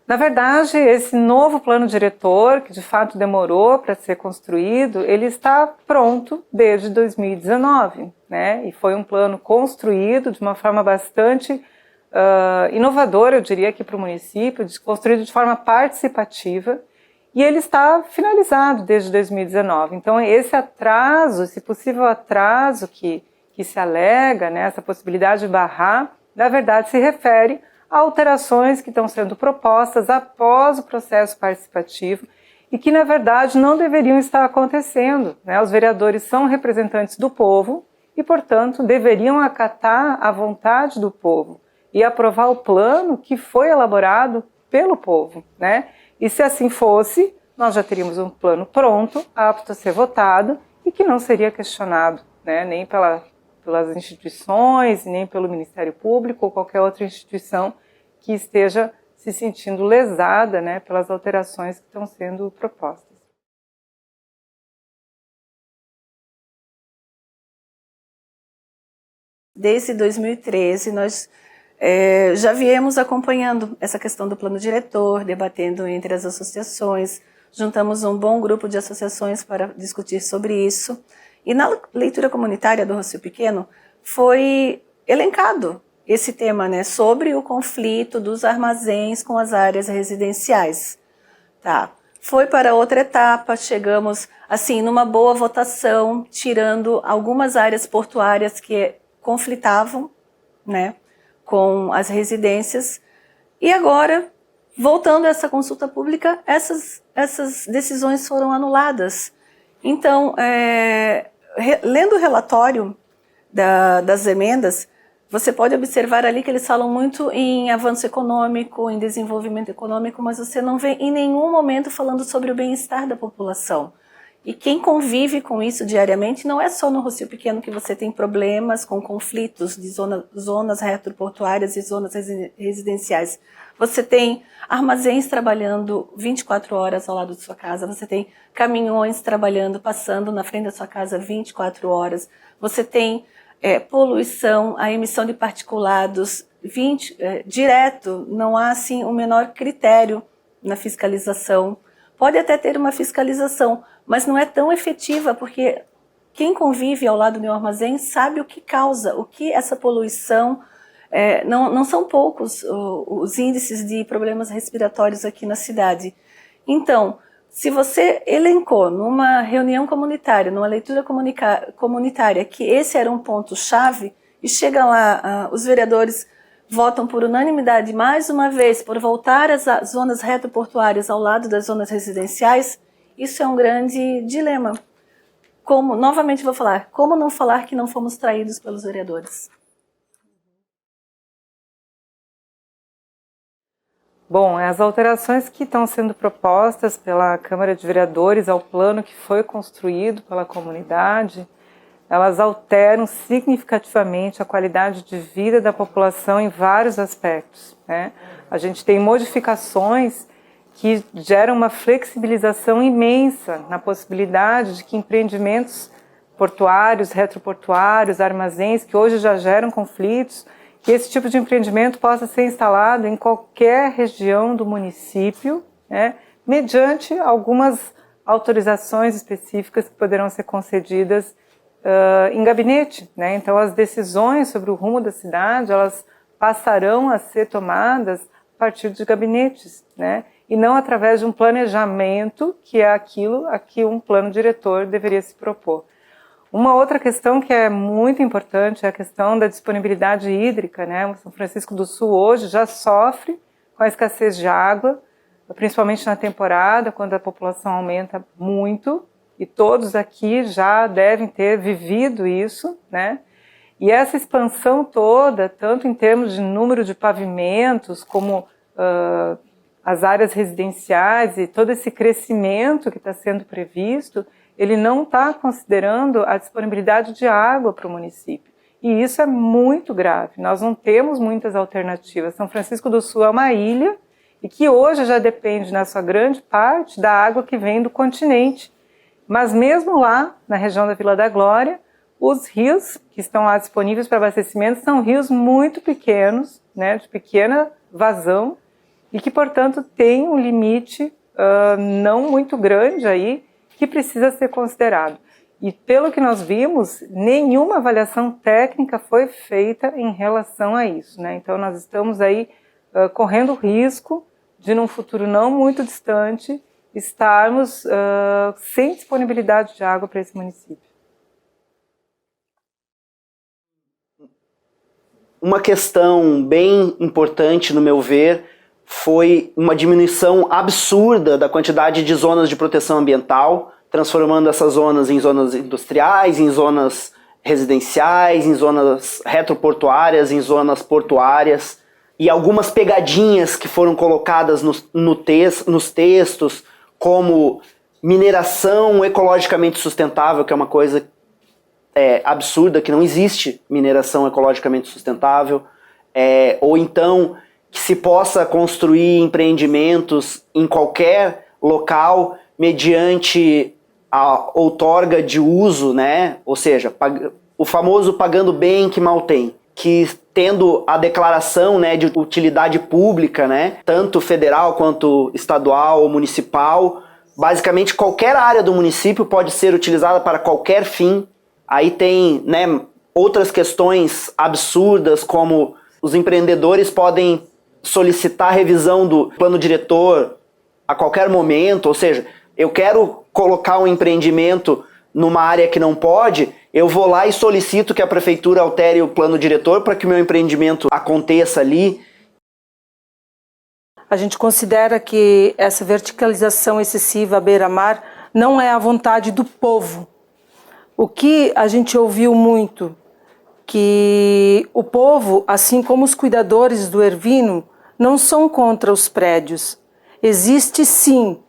Na verdade, esse novo plano diretor, que de fato demorou para ser construído, ele está pronto desde 2019, né? E foi um plano construído de uma forma bastante inovadora, eu diria aqui para o município, construído de forma participativa, e ele está finalizado desde 2019. Então, esse atraso, esse possível atraso que se alega, né, essa possibilidade de barrar, na verdade se refere a alterações que estão sendo propostas após o processo participativo e que, na verdade, não deveriam estar acontecendo, né? Os vereadores são representantes do povo e, portanto, deveriam acatar a vontade do povo e aprovar o plano que foi elaborado pelo povo, né? E se assim fosse, nós já teríamos um plano pronto, apto a ser votado e que não seria questionado, né? Nem pelas instituições, nem pelo Ministério Público ou qualquer outra instituição que esteja se sentindo lesada, né, pelas alterações que estão sendo propostas. Desde 2013, nós já viemos acompanhando essa questão do plano diretor, debatendo entre as associações, juntamos um bom grupo de associações para discutir sobre isso, e na leitura comunitária do Rocio Pequeno foi elencado esse tema, né, sobre o conflito dos armazéns com as áreas residenciais. Tá. Foi para outra etapa, chegamos assim numa boa votação, tirando algumas áreas portuárias que conflitavam, né, com as residências. E agora, voltando a essa consulta pública, essas decisões foram anuladas. Então, lendo o relatório das emendas, você pode observar ali que eles falam muito em avanço econômico, em desenvolvimento econômico, mas você não vê em nenhum momento falando sobre o bem-estar da população. E quem convive com isso diariamente, não é só no Rocio Pequeno que você tem problemas com conflitos de zonas retroportuárias e zonas residenciais. Você tem armazéns trabalhando 24 horas ao lado de sua casa, você tem caminhões trabalhando, passando na frente da sua casa 24 horas, você tem poluição, a emissão de particulados direto, não há assim o menor critério na fiscalização. Pode até ter uma fiscalização, mas não é tão efetiva, porque quem convive ao lado do meu armazém sabe o que causa, o que essa poluição, não são poucos os índices de problemas respiratórios aqui na cidade. Então, se você elencou numa reunião comunitária, numa leitura comunitária, que esse era um ponto-chave, e chega lá, os vereadores votam por unanimidade, mais uma vez, por voltar às zonas retroportuárias ao lado das zonas residenciais, isso é um grande dilema. Novamente vou falar, como não falar que não fomos traídos pelos vereadores? Bom, as alterações que estão sendo propostas pela Câmara de Vereadores ao plano que foi construído pela comunidade, elas alteram significativamente a qualidade de vida da população em vários aspectos, né? A gente tem modificações que geram uma flexibilização imensa na possibilidade de que empreendimentos portuários, retroportuários, armazéns, que hoje já geram conflitos, que esse tipo de empreendimento possa ser instalado em qualquer região do município, né, mediante algumas autorizações específicas que poderão ser concedidas em gabinete, né? Então, as decisões sobre o rumo da cidade, elas passarão a ser tomadas a partir de gabinetes, né? E não através de um planejamento, que é aquilo a que um plano diretor deveria se propor. Uma outra questão que é muito importante é a questão da disponibilidade hídrica, né? O São Francisco do Sul hoje já sofre com a escassez de água, principalmente na temporada, quando a população aumenta muito, e todos aqui já devem ter vivido isso, né? E essa expansão toda, tanto em termos de número de pavimentos, como as áreas residenciais e todo esse crescimento que está sendo previsto, ele não está considerando a disponibilidade de água para o município. E isso é muito grave, nós não temos muitas alternativas. São Francisco do Sul é uma ilha e que hoje já depende, na sua grande parte, da água que vem do continente. Mas mesmo lá, na região da Vila da Glória, os rios que estão lá disponíveis para abastecimento são rios muito pequenos, né, de pequena vazão, e que, portanto, tem um limite não muito grande aí que precisa ser considerado. E pelo que nós vimos, nenhuma avaliação técnica foi feita em relação a isso, né? Então nós estamos aí correndo o risco de, num futuro não muito distante, estarmos sem disponibilidade de água para esse município. Uma questão bem importante, no meu ver, foi uma diminuição absurda da quantidade de zonas de proteção ambiental, transformando essas zonas em zonas industriais, em zonas residenciais, em zonas retroportuárias, em zonas portuárias, e algumas pegadinhas que foram colocadas nos textos, como mineração ecologicamente sustentável, que é uma coisa absurda, que não existe mineração ecologicamente sustentável, ou então que se possa construir empreendimentos em qualquer local mediante a outorga de uso, né? Ou seja, o famoso pagando bem que mal tem, que tendo a declaração, né, de utilidade pública, né, tanto federal quanto estadual ou municipal, basicamente qualquer área do município pode ser utilizada para qualquer fim. Aí tem, né, outras questões absurdas, como os empreendedores podem solicitar revisão do plano diretor a qualquer momento, ou seja, eu quero colocar um empreendimento numa área que não pode, eu vou lá e solicito que a prefeitura altere o plano diretor para que o meu empreendimento aconteça ali. A gente considera que essa verticalização excessiva à beira-mar não é a vontade do povo. O que a gente ouviu muito, que o povo, assim como os cuidadores do Ervino, não são contra os prédios. Existe sim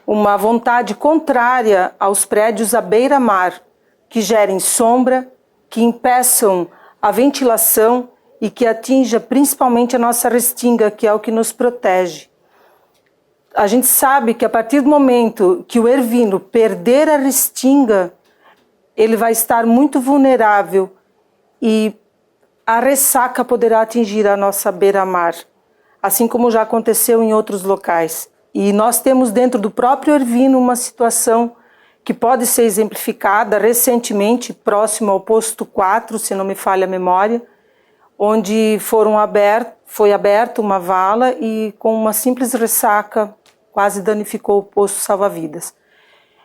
uma vontade contrária aos prédios à beira-mar, que gerem sombra, que impeçam a ventilação e que atinja principalmente a nossa restinga, que é o que nos protege. A gente sabe que a partir do momento que o Ervino perder a restinga, ele vai estar muito vulnerável e a ressaca poderá atingir a nossa beira-mar, assim como já aconteceu em outros locais. E nós temos dentro do próprio Ervino uma situação que pode ser exemplificada recentemente, próximo ao posto 4, se não me falha a memória, onde foi aberta uma vala e com uma simples ressaca quase danificou o posto salva-vidas.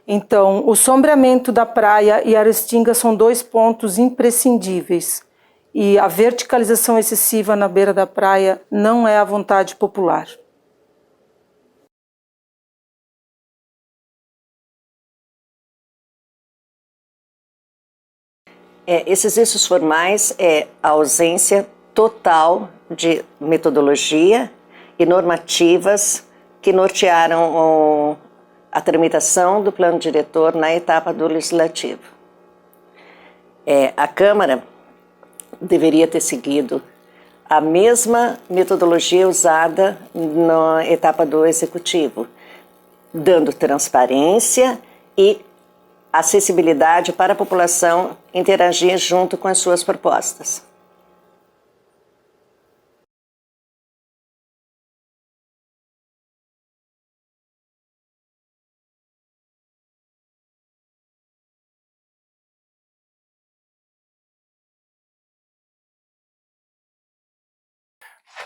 Então, o sombreamento da praia e a restinga são dois pontos imprescindíveis. E a verticalização excessiva na beira da praia não é a vontade popular. Esses riscos formais é a ausência total de metodologia e normativas que nortearam a tramitação do plano diretor na etapa do legislativo. A Câmara deveria ter seguido a mesma metodologia usada na etapa do executivo, dando transparência e acessibilidade para a população interagir junto com as suas propostas.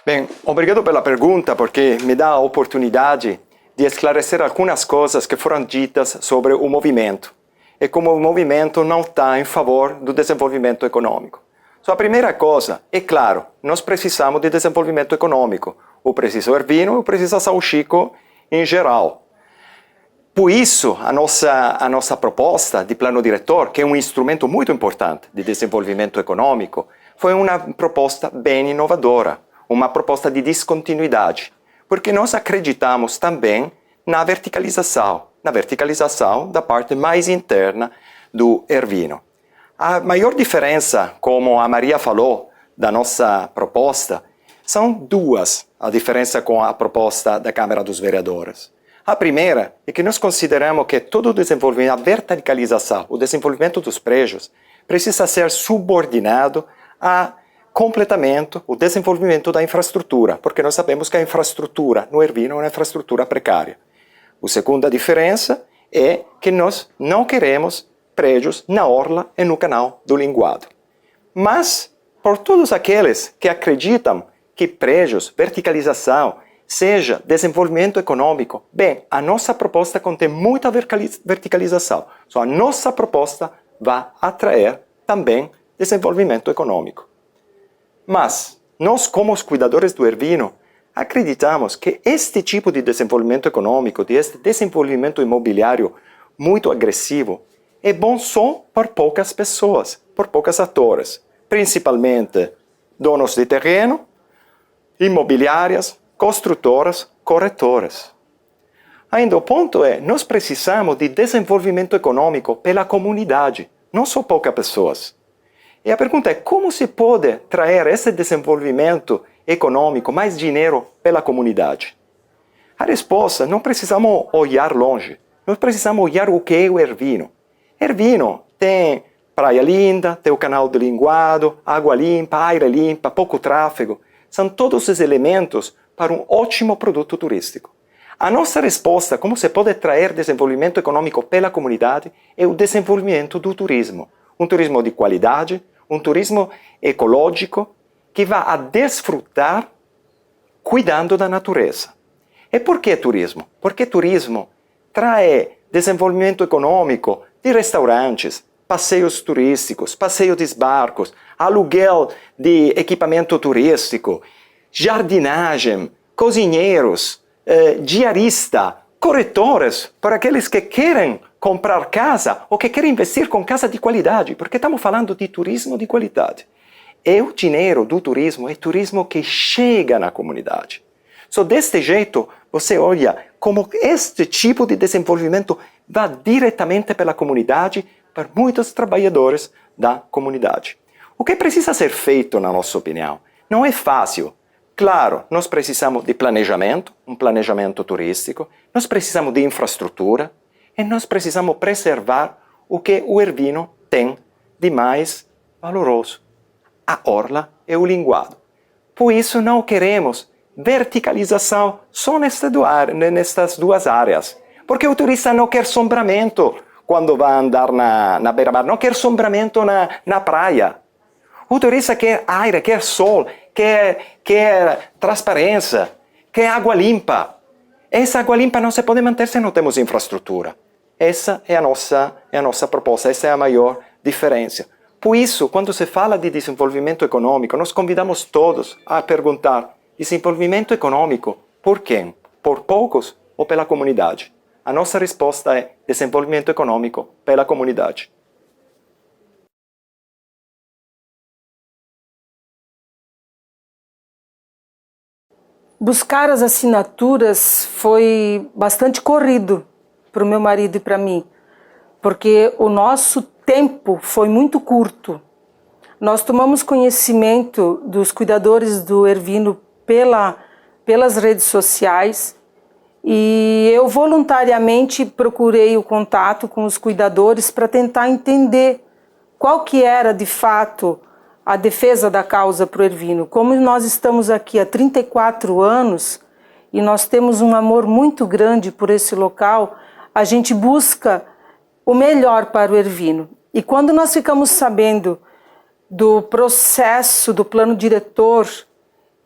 Bem, obrigado pela pergunta, porque me dá a oportunidade de esclarecer algumas coisas que foram ditas sobre o movimento e como o movimento não está em favor do desenvolvimento econômico. A primeira coisa, é claro, nós precisamos de desenvolvimento econômico. Eu preciso Ervino, eu preciso São Chico em geral. Por isso, a nossa proposta de plano diretor, que é um instrumento muito importante de desenvolvimento econômico, foi uma proposta bem inovadora, uma proposta de descontinuidade, porque nós acreditamos também na verticalização da parte mais interna do Ervino. A maior diferença, como a Maria falou, da nossa proposta, são duas, a diferença com a proposta da Câmara dos Vereadores. A primeira é que nós consideramos que todo o desenvolvimento, a verticalização, o desenvolvimento dos prédios, precisa ser subordinado à completamente o desenvolvimento da infraestrutura, porque nós sabemos que a infraestrutura no Ervino é uma infraestrutura precária. A segunda diferença é que nós não queremos prédios na orla e no canal do linguado. Mas, por todos aqueles que acreditam que prédios, verticalização, seja desenvolvimento econômico, bem, a nossa proposta contém muita verticalização. A nossa proposta vai atrair também desenvolvimento econômico. Mas, nós como os cuidadores do Ervino, acreditamos que este tipo de desenvolvimento econômico, este desenvolvimento imobiliário muito agressivo, é bom só por poucas pessoas, por poucos atores, principalmente donos de terreno, imobiliárias, construtoras, corretoras. Ainda o ponto é, nós precisamos de desenvolvimento econômico pela comunidade, não só poucas pessoas. E a pergunta é, como se pode trazer esse desenvolvimento econômico, mais dinheiro pela comunidade? A resposta, não precisamos olhar longe, nós precisamos olhar o que é o Ervino. Ervino tem praia linda, tem o canal do linguado, água limpa, ar limpa, pouco tráfego. São todos os elementos para um ótimo produto turístico. A nossa resposta, como se pode trazer desenvolvimento econômico pela comunidade, é o desenvolvimento do turismo. Um turismo de qualidade, um turismo ecológico, que vai a desfrutar cuidando da natureza. E por que turismo? Porque turismo traz desenvolvimento econômico de restaurantes, passeios turísticos, passeio de barcos, aluguel de equipamento turístico, jardinagem, cozinheiros, diarista, corretores, para aqueles que querem comprar casa ou que querem investir com casa de qualidade, porque estamos falando de turismo de qualidade. E o dinheiro do turismo é turismo que chega na comunidade. Deste jeito, você olha como este tipo de desenvolvimento vai diretamente pela comunidade, para muitos trabalhadores da comunidade. O que precisa ser feito, na nossa opinião? Não é fácil. Claro, nós precisamos de planejamento, um planejamento turístico, nós precisamos de infraestrutura e nós precisamos preservar o que o Ervino tem de mais valoroso, a orla e o linguado. Por isso não queremos verticalização só nestas duas áreas, porque o turista não quer sombramento quando vai andar na beira-mar, não quer sombramento na praia. O turista quer ar, quer sol, quer transparência, quer água limpa. Essa água limpa não se pode manter se não temos infraestrutura. Essa é a nossa proposta, essa é a maior diferença. Por isso, quando se fala de desenvolvimento econômico, nós convidamos todos a perguntar: desenvolvimento econômico por quem? Por poucos ou pela comunidade? A nossa resposta é desenvolvimento econômico pela comunidade. Buscar as assinaturas foi bastante corrido para o meu marido e para mim, porque o nosso tempo foi muito curto. Nós tomamos conhecimento dos cuidadores do Ervino pelas redes sociais e eu voluntariamente procurei o contato com os cuidadores para tentar entender qual que era de fato a defesa da causa para o Ervino. Como nós estamos aqui há 34 anos e nós temos um amor muito grande por esse local, a gente busca o melhor para o Ervino. E quando nós ficamos sabendo do processo do plano diretor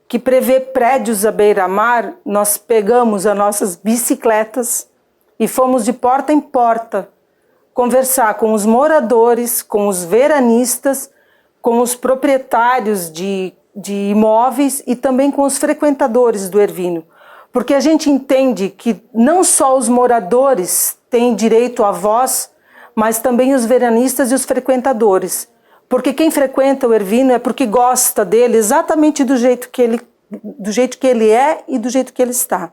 que prevê prédios à beira-mar, nós pegamos as nossas bicicletas e fomos de porta em porta conversar com os moradores, com os veranistas, com os proprietários de imóveis e também com os frequentadores do Ervino. Porque a gente entende que não só os moradores têm direito à voz, mas também os veranistas e os frequentadores. Porque quem frequenta o Ervino é porque gosta dele exatamente do jeito que ele é e do jeito que ele está.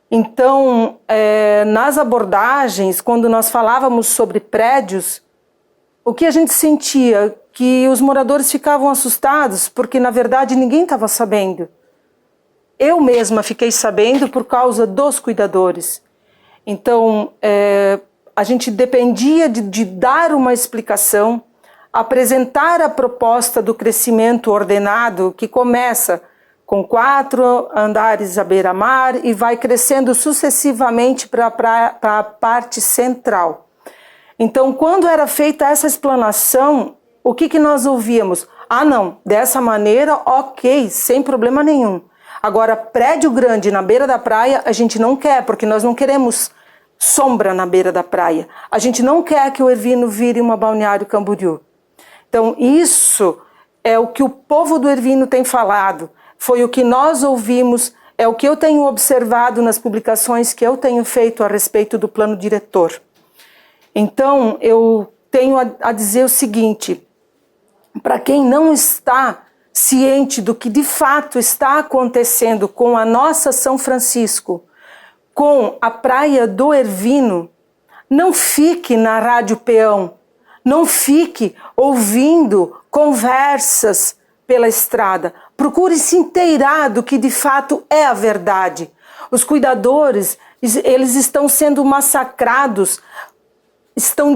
Então, nas abordagens, quando nós falávamos sobre prédios, o que a gente sentia? Que os moradores ficavam assustados, porque na verdade ninguém estava sabendo. Eu mesma fiquei sabendo por causa dos cuidadores. Então, a gente dependia de dar uma explicação. apresentar a proposta do crescimento ordenado, que começa com 4 andares à beira-mar e vai crescendo sucessivamente para a parte central. Então, quando era feita essa explanação, o que nós ouvíamos? Ah, não, dessa maneira, ok, sem problema nenhum. Agora, prédio grande na beira da praia, a gente não quer, porque nós não queremos sombra na beira da praia. A gente não quer que o Ervino vire uma Balneário Camboriú. Então, isso é o que o povo do Ervino tem falado, foi o que nós ouvimos, é o que eu tenho observado nas publicações que eu tenho feito a respeito do plano diretor. Então, eu tenho a dizer o seguinte, para quem não está ciente do que de fato está acontecendo com a nossa São Francisco, com a praia do Ervino, não fique na Rádio Peão, não fique ouvindo conversas pela estrada. Procure se inteirar do que de fato é a verdade. Os cuidadores, eles estão sendo massacrados, estão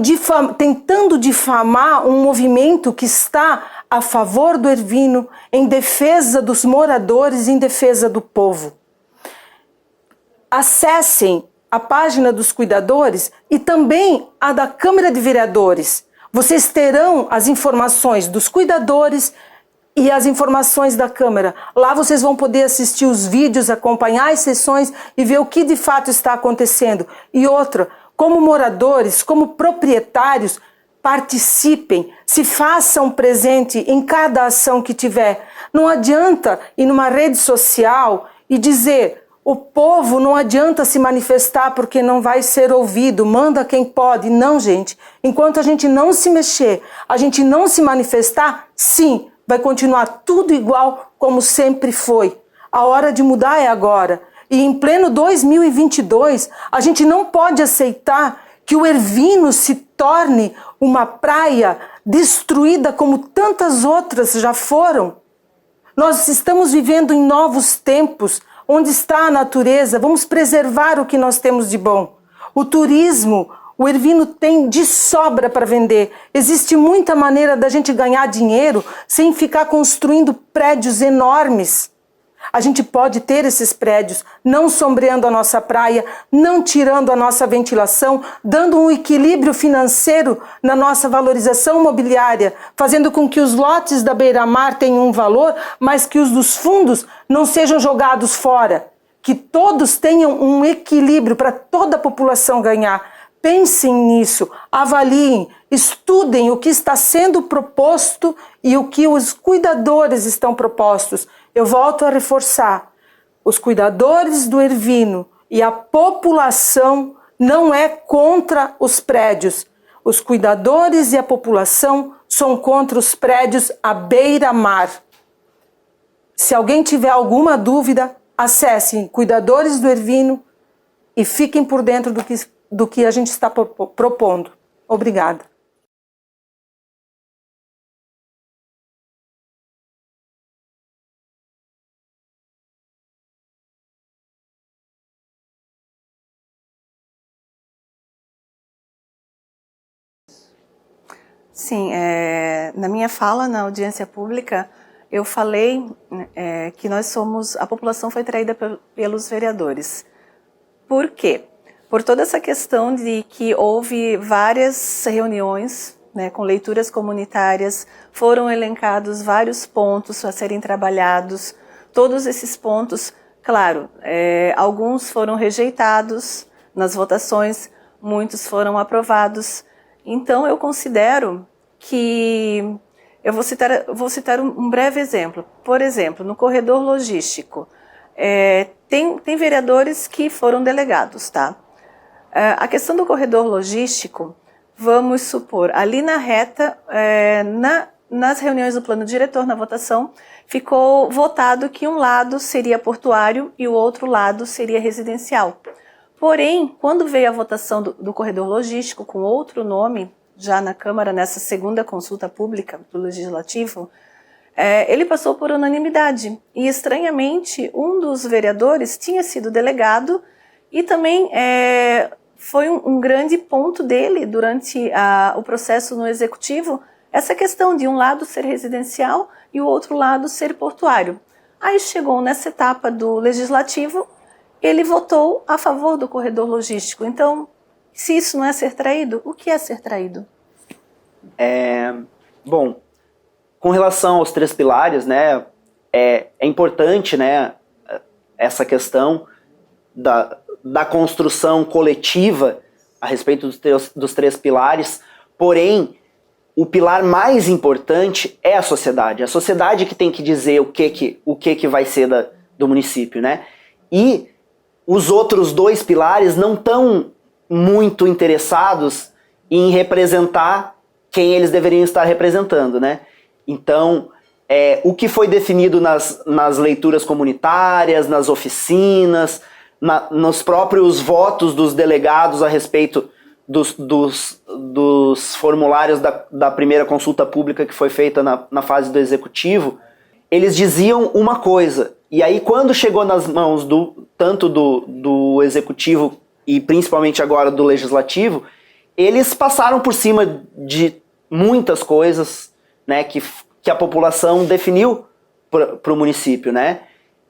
tentando difamar um movimento que está a favor do Ervino, em defesa dos moradores, em defesa do povo. Acessem a página dos cuidadores e também a da Câmara de Vereadores. Vocês terão as informações dos cuidadores e as informações da Câmara. Lá vocês vão poder assistir os vídeos, acompanhar as sessões e ver o que de fato está acontecendo. E outra, como moradores, como proprietários, participem, se façam presente em cada ação que tiver. Não adianta ir numa rede social e dizer, o povo não adianta se manifestar porque não vai ser ouvido, manda quem pode. Não, gente, enquanto a gente não se mexer, a gente não se manifestar, sim, vai continuar tudo igual como sempre foi. A hora de mudar é agora. E em pleno 2022, a gente não pode aceitar que o Ervino se torne uma praia destruída como tantas outras já foram. Nós estamos vivendo em novos tempos, onde está a natureza, vamos preservar o que nós temos de bom. O turismo, o Ervino tem de sobra para vender. Existe muita maneira da gente ganhar dinheiro sem ficar construindo prédios enormes. A gente pode ter esses prédios não sombreando a nossa praia, não tirando a nossa ventilação, dando um equilíbrio financeiro na nossa valorização imobiliária, fazendo com que os lotes da beira-mar tenham um valor, mas que os dos fundos não sejam jogados fora. Que todos tenham um equilíbrio para toda a população ganhar. Pensem nisso, avaliem, estudem o que está sendo proposto e o que os cuidadores estão propostos. Eu volto a reforçar, os cuidadores do Ervino e a população não é contra os prédios. Os cuidadores e a população são contra os prédios à beira-mar. Se alguém tiver alguma dúvida, acessem Cuidadores do Ervino e fiquem por dentro do que a gente está propondo. Obrigada. Sim, na minha fala na audiência pública, eu falei que a população foi traída pelos vereadores. Por quê? Por toda essa questão de que houve várias reuniões, né, com leituras comunitárias, foram elencados vários pontos a serem trabalhados. Todos esses pontos, claro, alguns foram rejeitados nas votações, muitos foram aprovados. Então, eu considero que... Eu vou citar um breve exemplo. Por exemplo, no corredor logístico, tem vereadores que foram delegados, tá? A questão do corredor logístico, vamos supor, ali na reta, nas reuniões do plano diretor, na votação, ficou votado que um lado seria portuário e o outro lado seria residencial. Porém, quando veio a votação do corredor logístico com outro nome, já na Câmara, nessa segunda consulta pública do Legislativo, ele passou por unanimidade. E, estranhamente, um dos vereadores tinha sido delegado e também foi um grande ponto dele durante o processo no Executivo, essa questão de um lado ser residencial e o outro lado ser portuário. Aí chegou nessa etapa do legislativo, ele votou a favor do corredor logístico. Então, se isso não é ser traído, o que é ser traído? Bom, com relação aos 3 pilares, né, é importante, né, essa questão da construção coletiva a respeito dos 3 pilares, porém, o pilar mais importante é a sociedade que tem que dizer o que vai ser do município, né? E os outros 2 pilares não estão muito interessados em representar quem eles deveriam estar representando, né? Então, o que foi definido nas leituras comunitárias, nas oficinas, nos próprios votos dos delegados a respeito dos formulários da primeira consulta pública que foi feita na fase do executivo, eles diziam uma coisa, e aí quando chegou nas mãos tanto do executivo e principalmente agora do legislativo, eles passaram por cima de muitas coisas, né, que a população definiu para o município, né?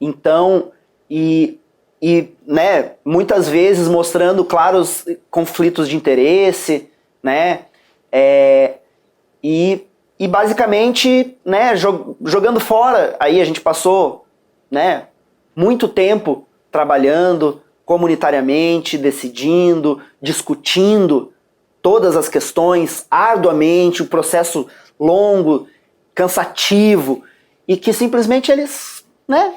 Então, né, muitas vezes mostrando claros conflitos de interesse, né, e basicamente, né, jogando fora. Aí a gente passou, né, muito tempo trabalhando comunitariamente, decidindo, discutindo todas as questões arduamente, um processo longo, cansativo, e que simplesmente eles, né,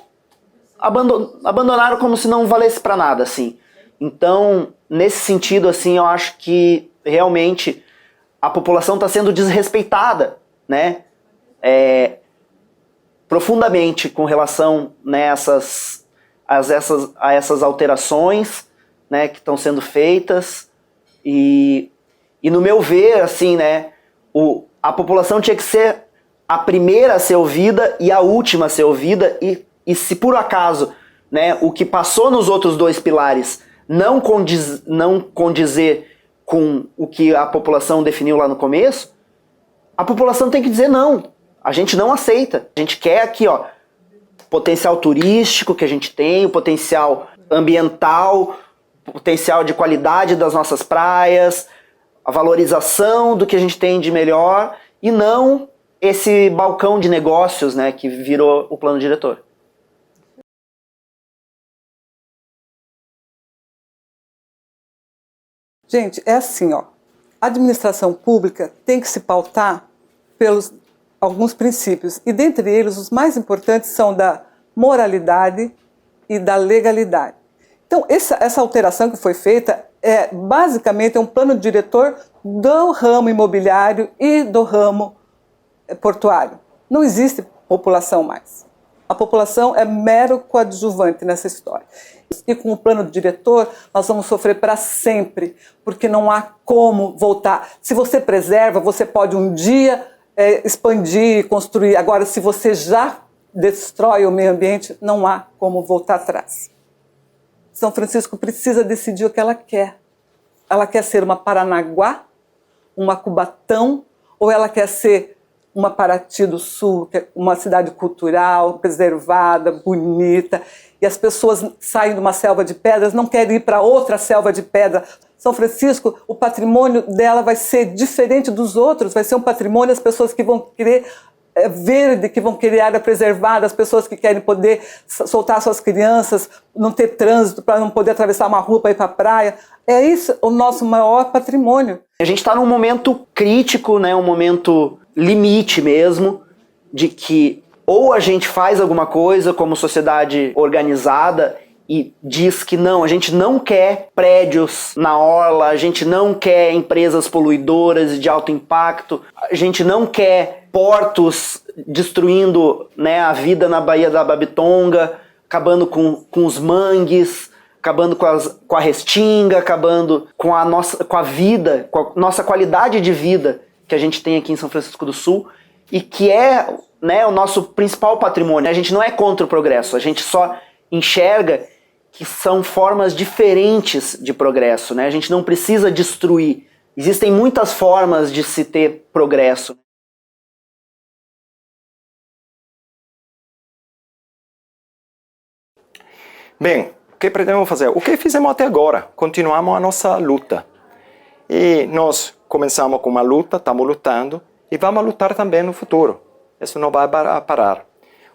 abandonaram como se não valesse para nada, assim. Então, nesse sentido, assim, eu acho que realmente a população está sendo desrespeitada, né, profundamente com relação, né, a essas alterações, né, que estão sendo feitas, e no meu ver, assim, né, a população tinha que ser a primeira a ser ouvida e a última a ser ouvida, e se por acaso, né, o que passou nos outros 2 pilares não condizer com o que a população definiu lá no começo, a população tem que dizer não, a gente não aceita. A gente quer aqui, ó, potencial turístico que a gente tem, o potencial ambiental, o potencial de qualidade das nossas praias, a valorização do que a gente tem de melhor, e não esse balcão de negócios, né, que virou o plano diretor. Gente, é assim, ó. A administração pública tem que se pautar pelos alguns princípios, e dentre eles os mais importantes são da moralidade e da legalidade. Então, essa alteração que foi feita basicamente um plano diretor do ramo imobiliário e do ramo portuário. Não existe população mais. A população é mero coadjuvante nessa história. E com o plano diretor, nós vamos sofrer para sempre, porque não há como voltar. Se você preserva, você pode um dia expandir, construir. Agora, se você já destrói o meio ambiente, não há como voltar atrás. São Francisco precisa decidir o que ela quer. Ela quer ser uma Paranaguá, uma Cubatão, ou ela quer ser uma Paraty do Sul, que é uma cidade cultural, preservada, bonita, e as pessoas saem de uma selva de pedras, não querem ir para outra selva de pedra. São Francisco, o patrimônio dela vai ser diferente dos outros, vai ser um patrimônio, as pessoas que vão querer verde, que vão querer área preservada, as pessoas que querem poder soltar suas crianças, não ter trânsito para não poder atravessar uma rua para ir para a praia. É isso o nosso maior patrimônio. A gente está num momento crítico, né, um momento limite mesmo, de que ou a gente faz alguma coisa como sociedade organizada e diz que não, a gente não quer prédios na orla, a gente não quer empresas poluidoras e de alto impacto, a gente não quer portos destruindo, né, a vida na Baía da Babitonga, acabando com os mangues, acabando com a restinga, acabando com a vida, com a nossa qualidade de vida que a gente tem aqui em São Francisco do Sul, e que é, né, o nosso principal patrimônio. A gente não é contra o progresso, a gente só enxerga que são formas diferentes de progresso, né? A gente não precisa destruir. Existem muitas formas de se ter progresso. Bem, o que pretendemos fazer? O que fizemos até agora? Continuamos a nossa luta. E nós começamos com uma luta, estamos lutando, e vamos lutar também no futuro. Isso não vai parar.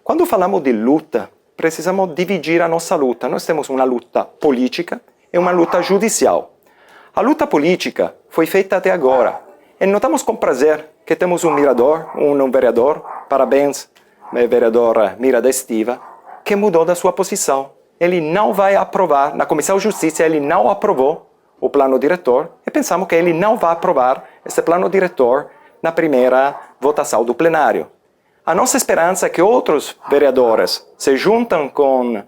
Quando falamos de luta, precisamos dividir a nossa luta. Nós temos uma luta política e uma luta judicial. A luta política foi feita até agora. E notamos com prazer que temos um vereador, parabéns, vereador Mira da Estiva, que mudou da sua posição. Ele não vai aprovar, na Comissão de Justiça ele não aprovou o plano diretor e pensamos que ele não vai aprovar esse plano diretor na primeira votação do plenário. A nossa esperança é que outros vereadores se juntam com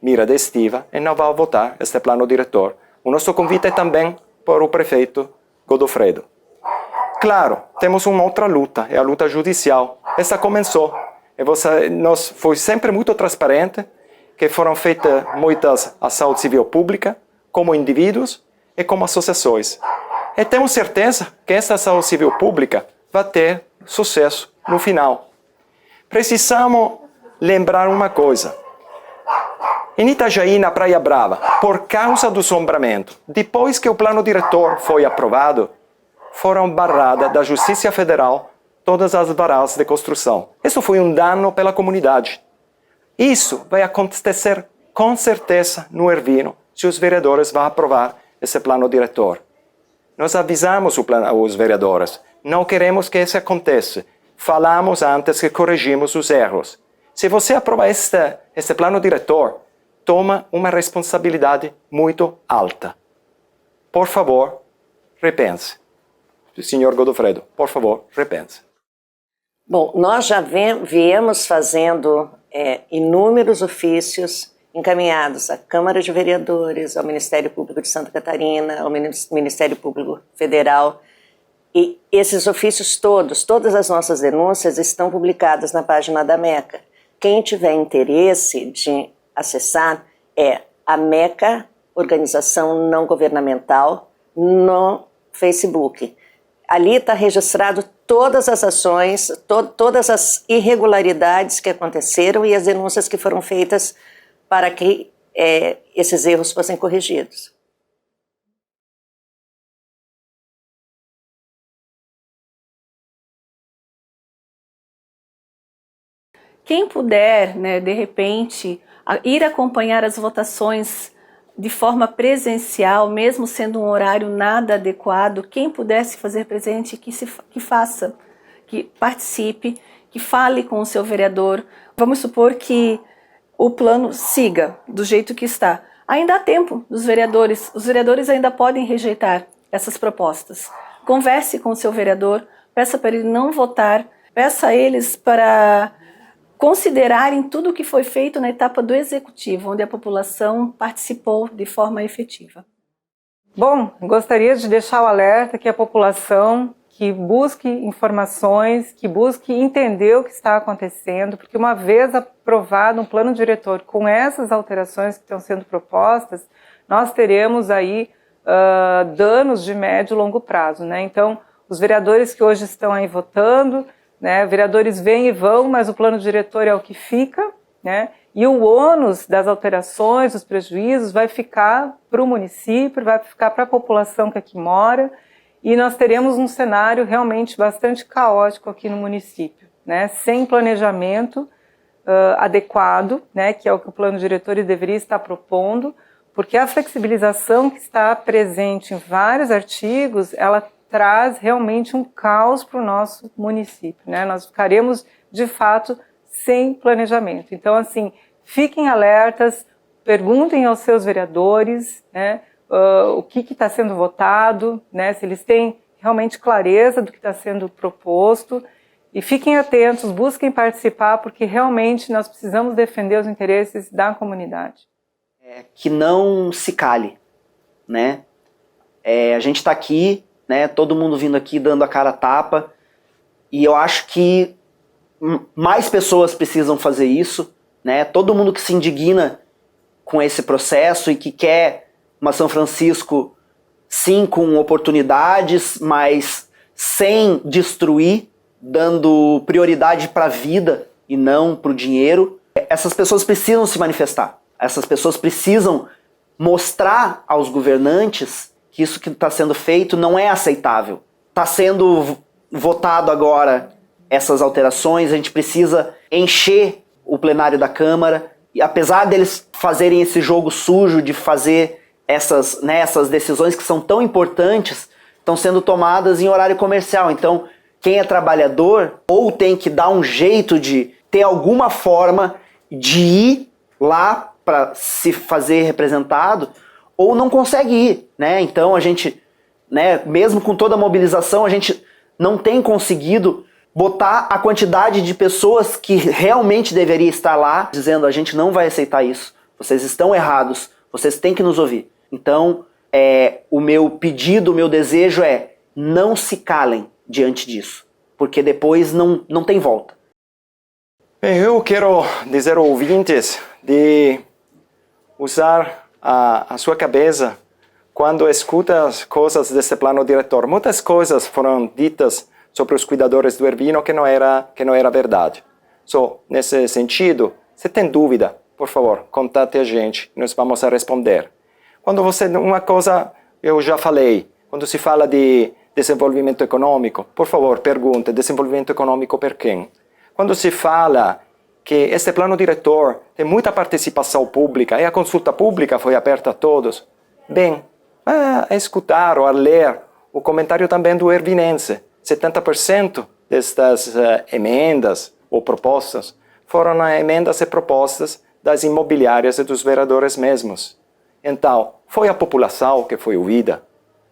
Mira da Estiva e não vão votar este plano diretor. O nosso convite é também para o prefeito Godofredo. Claro, temos uma outra luta, é a luta judicial. Essa começou. Nós foi sempre muito transparente, que foram feitas muitas ações civil pública, como indivíduos e como associações. E temos certeza que essa ação civil pública vai ter sucesso no final. Precisamos lembrar uma coisa. Em Itajaí, na Praia Brava, por causa do sombramento, depois que o plano diretor foi aprovado, foram barradas da Justiça Federal todas as varas de construção. Isso foi um dano pela comunidade. Isso vai acontecer com certeza no Ervino, se os vereadores vão aprovar esse plano diretor. Nós avisamos os vereadores, não queremos que isso aconteça. Falamos antes que corrigimos os erros. Se você aprovar este plano diretor, toma uma responsabilidade muito alta. Por favor, repense. Senhor Godofredo, por favor, repense. Bom, nós já viemos fazendo inúmeros ofícios encaminhados à Câmara de Vereadores, ao Ministério Público de Santa Catarina, ao Ministério Público Federal. E esses ofícios todas as nossas denúncias estão publicadas na página da MECA. Quem tiver interesse de acessar é a MECA, Organização Não Governamental, no Facebook. Ali está registrado todas as ações, todas as irregularidades que aconteceram e as denúncias que foram feitas para que esses erros fossem corrigidos. Quem puder, né, de repente, ir acompanhar as votações de forma presencial, mesmo sendo um horário nada adequado, quem puder se fazer presente, que faça, que participe, que fale com o seu vereador. Vamos supor que o plano siga do jeito que está. Ainda há tempo dos vereadores, os vereadores ainda podem rejeitar essas propostas. Converse com o seu vereador, peça para ele não votar, peça a eles para considerarem tudo o que foi feito na etapa do executivo, onde a população participou de forma efetiva. Bom, gostaria de deixar o alerta que a população que busque informações, que busque entender o que está acontecendo, porque uma vez aprovado um plano diretor com essas alterações que estão sendo propostas, nós teremos aí danos de médio e longo prazo, né? Então, os vereadores que hoje estão aí votando, né, vereadores vêm e vão, mas o plano diretor é o que fica, né, e o ônus das alterações, dos prejuízos, vai ficar para o município, vai ficar para a população que aqui mora, e nós teremos um cenário realmente bastante caótico aqui no município, né, sem planejamento adequado, né, que é o que o plano diretor deveria estar propondo, porque a flexibilização que está presente em vários artigos, ela traz realmente um caos para o nosso município, né? Nós ficaremos, de fato, sem planejamento. Então, assim, fiquem alertas, perguntem aos seus vereadores, né, o que está sendo votado, né, se eles têm realmente clareza do que está sendo proposto, e fiquem atentos, busquem participar, porque realmente nós precisamos defender os interesses da comunidade. Que não se cale, né? A gente está aqui, né, todo mundo vindo aqui dando a cara a tapa, e eu acho que mais pessoas precisam fazer isso, né? Todo mundo que se indigna com esse processo e que quer uma São Francisco, sim, com oportunidades, mas sem destruir, dando prioridade para a vida e não para o dinheiro, essas pessoas precisam se manifestar. Essas pessoas precisam mostrar aos governantes que isso que está sendo feito não é aceitável. Está sendo votado agora essas alterações, a gente precisa encher o plenário da Câmara, e apesar deles fazerem esse jogo sujo de fazer essas decisões que são tão importantes, estão sendo tomadas em horário comercial. Então, quem é trabalhador ou tem que dar um jeito de ter alguma forma de ir lá para se fazer representado, ou não consegue ir, né? Então a gente, né, mesmo com toda a mobilização, a gente não tem conseguido botar a quantidade de pessoas que realmente deveria estar lá, dizendo: a gente não vai aceitar isso, vocês estão errados, vocês têm que nos ouvir. Então, o meu pedido, o meu desejo é: não se calem diante disso, porque depois não tem volta. Bem, eu quero dizer aos ouvintes de usar a sua cabeça quando escuta as coisas desse plano diretor. Muitas coisas foram ditas sobre os cuidadores do Urbino que não era verdade. Nesse sentido, se tem dúvida, por favor, contate a gente, nós vamos responder. Uma coisa eu já falei, quando se fala de desenvolvimento econômico, por favor, pergunte: desenvolvimento econômico per quem? Quando se fala que este plano diretor tem muita participação pública e a consulta pública foi aberta a todos, bem, a escutar ou a ler o comentário também do urbinense. 70% destas emendas ou propostas foram emendas e propostas das imobiliárias e dos vereadores mesmos. Então, foi a população que foi ouvida.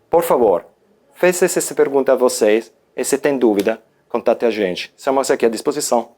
Por favor, faça essa pergunta a vocês e se tem dúvida, contate a gente. Estamos aqui à disposição.